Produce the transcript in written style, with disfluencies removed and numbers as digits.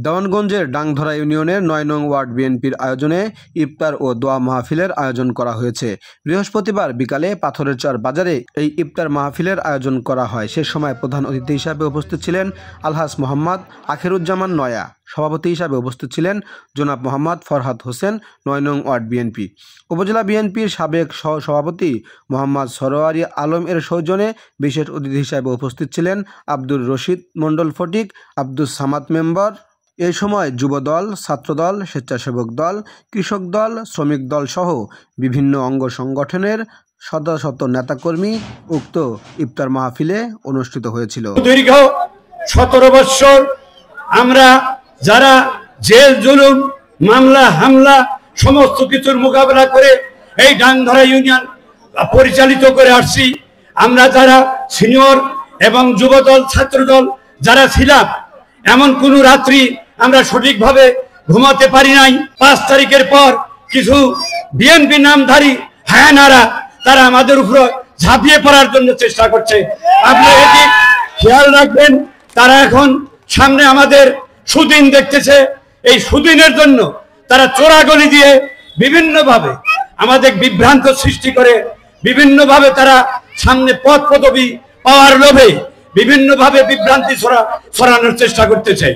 দেওয়ানগঞ্জের ডাংধরা ইউনিয়নের ৯ নং ওয়ার্ড বিএনপির আয়োজনে ইফতার ও দোয়া মাহফিলের আয়োজন করা হয়েছে। বৃহস্পতিবার বিকালে পাথরের চর বাজারে এই ইফতার মাহফিলের আয়োজন করা হয়। সে সময় প্রধান অতিথি হিসাবে উপস্থিত ছিলেন আলহাজ মোহাম্মদ আখিরুজ্জামান নয়া। সভাপতি হিসাবে উপস্থিত ছিলেন জনাব মোহাম্মদ ফরহাদ হোসেন, ৯ নং ওয়ার্ড বিএনপি। উপজেলা বিএনপির সাবেক সভাপতি মোহাম্মদ সরোয়ারি আলম এর সৌজন্যে বিশেষ অতিথি হিসাবে উপস্থিত ছিলেন আব্দুর রশিদ মণ্ডল ফটিক, আব্দুস সামাদ মেম্বার। এই সময় যুবদল, ছাত্রদল, স্বেচ্ছাসেবক দল, কৃষক দল, শ্রমিক দল সহ বিভিন্ন অঙ্গ সংগঠনের শত শত নেতাকর্মী উক্ত ইফতার মাহফিলে অনুষ্ঠিত হয়েছিল। দীর্ঘ 17 বছর আমরা যারা জেল জুলুম, মামলা হামলা সমস্ত কিছুর মোকাবেলা করে এই ডাংধরা ইউনিয়ন পরিচালিত করে আসছি, আমরা যারা সিনিয়র এবং যুবদল, ছাত্রদল যারা ছিলাম, এমন কোন রাত্রি আমরা সঠিকভাবে ঘুমাতে পারি নাই। 5 তারিখের পর কিছু বিএনপি নামধারী হায়ানারা তারা আমাদের উপর ঝাঁপিয়ে পড়ার জন্য চেষ্টা করছে। আপনি এটি খেয়াল রাখবেন, তারা এখন সামনে আমাদের সুদিন দেখতেছে। এই সুদিনের জন্য তারা চোরাগলি দিয়ে বিভিন্নভাবে আমাদের বিভ্রান্ত সৃষ্টি করে, বিভিন্নভাবে তারা সামনে পদ পদবি পাওয়ার লোভে বিভিন্নভাবে বিভ্রান্তি ছড়ানোর চেষ্টা করতেছে।